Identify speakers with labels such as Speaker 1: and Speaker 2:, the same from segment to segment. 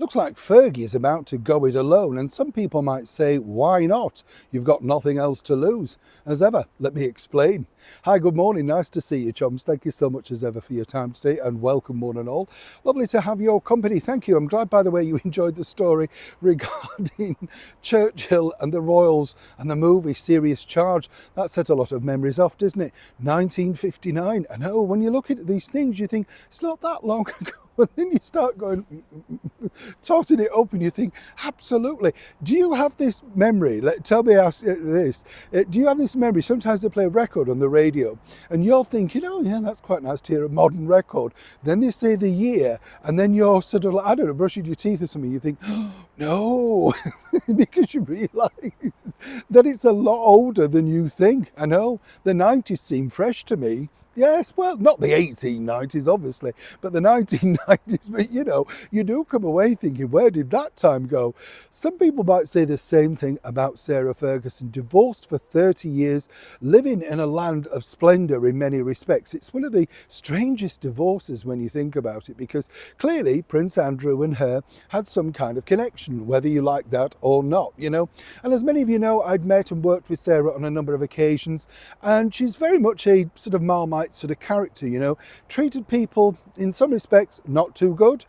Speaker 1: Looks like Fergie is about to go it alone, and some people might say, why not? You've got nothing else to lose. As ever, let me explain. Hi, good morning. Nice to see you, chums. Thank you so much as ever for your time today, and welcome one and all. Lovely to have your company. Thank you. I'm glad, by the way, you enjoyed the story regarding Churchill and the Royals and the movie Serious Charge. That set a lot of memories off, doesn't it? 1959. I know, when you look at these things, you think it's not that long ago. And then you start going, tossing it up, and you think, absolutely. Do you have this memory? Tell me this. Do you have this memory? Sometimes they play a record on the radio, and you're thinking, oh, yeah, that's quite nice to hear a modern record. Then they say the year, and then you're sort of, I don't know, brushing your teeth or something. You think, oh, no, because you realise that it's a lot older than you think. I know, the 90s seem fresh to me. Yes, well, not the 1890s, obviously, but the 1990s. But, you know, you do come away thinking, where did that time go? Some people might say the same thing about Sarah Ferguson, divorced for 30 years, living in a land of splendour in many respects. It's one of the strangest divorces when you think about it, because clearly Prince Andrew and her had some kind of connection, whether you like that or not, you know. And as many of you know, I'd met and worked with Sarah on a number of occasions, and she's very much a sort of Marmite sort of character, you know, treated people in some respects not too good,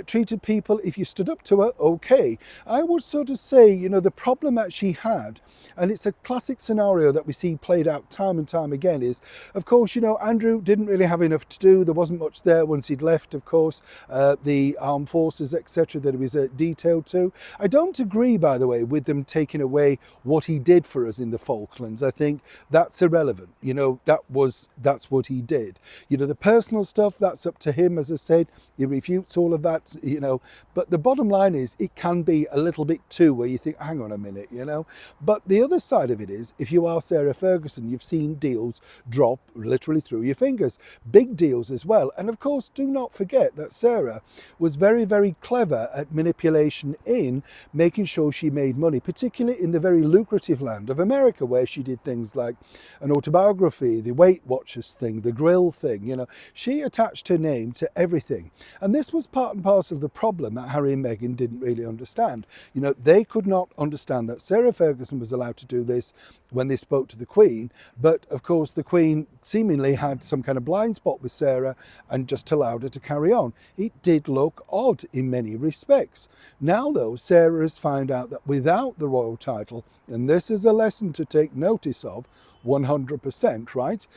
Speaker 1: treated people, if you stood up to her, okay. I would sort of say, you know, the problem that she had, and it's a classic scenario that we see played out time and time again, is, of course, you know, Andrew didn't really have enough to do. There wasn't much there once he'd left, of course, the armed forces, etc., that he was detailed to. I don't agree, by the way, with them taking away what he did for us in the Falklands. I think that's irrelevant. You know, that's what he did. You know, the personal stuff, that's up to him. As I said, he refutes all of that, you know, but the bottom line is it can be a little bit too, where you think, hang on a minute, you know. But the other side of it is, if you are Sarah Ferguson, you've seen deals drop literally through your fingers, big deals as well. And of course, do not forget that Sarah was very, very clever at manipulation in making sure she made money, particularly in the very lucrative land of America, where she did things like an autobiography, the Weight Watchers thing, the grill thing, you know. She attached her name to everything. And this was part and parcel of the problem that Harry and Meghan didn't really understand. You know, they could not understand that Sarah Ferguson was allowed to do this when they spoke to the Queen, but of course the Queen seemingly had some kind of blind spot with Sarah and just allowed her to carry on. It did look odd in many respects. Now though, Sarah has found out that without the royal title, and this is a lesson to take notice of 100%, right?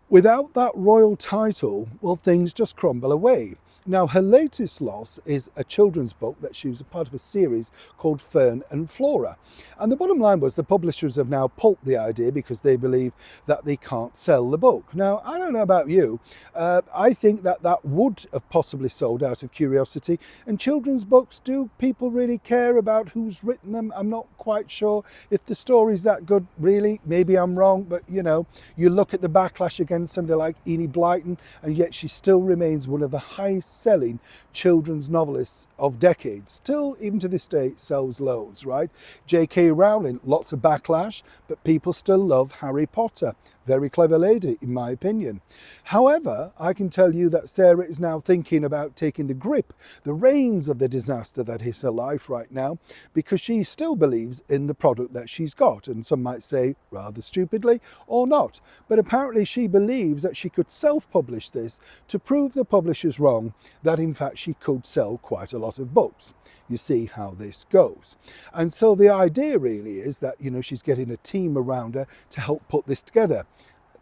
Speaker 1: Without that royal title, well, things just crumble away. Now, her latest loss is a children's book that she was a part of a series called Fern and Flora. And the bottom line was the publishers have now pulped the idea because they believe that they can't sell the book. Now, I don't know about you. I think that that would have possibly sold out of curiosity. And children's books, do people really care about who's written them? I'm not quite sure. If the story's that good, really, maybe I'm wrong. But, you know, you look at the backlash against somebody like Enid Blyton, and yet she still remains one of the highest selling children's novelists of decades. Still, even to this day, sells loads, right? J.K. Rowling, lots of backlash, but people still love Harry Potter. Very clever lady, in my opinion. However, I can tell you that Sarah is now thinking about taking the reins of the disaster that is her life right now, because she still believes in the product that she's got. And some might say, rather stupidly, or not. But apparently she believes that she could self-publish this to prove the publishers wrong, that in fact she could sell quite a lot of books. You see how this goes. And so the idea really is that, you know, she's getting a team around her to help put this together.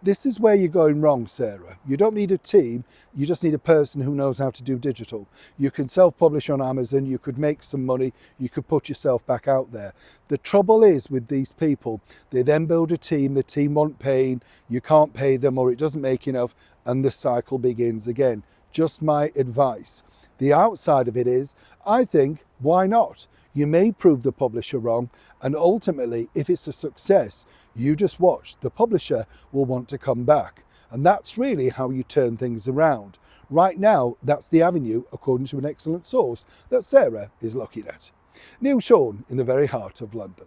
Speaker 1: This is where you're going wrong, Sarah. You don't need a team, you just need a person who knows how to do digital. You can self-publish on Amazon, you could make some money, you could put yourself back out there. The trouble is with these people, they then build a team, the team won't pay, you can't pay them, or it doesn't make enough, and the cycle begins again. Just my advice. The outside of it is, I think, why not? You may prove the publisher wrong, and ultimately, if it's a success, you just watch, the publisher will want to come back. And that's really how you turn things around. Right now, that's the avenue, according to an excellent source, that Sarah is looking at. Neil Sean in the very heart of London.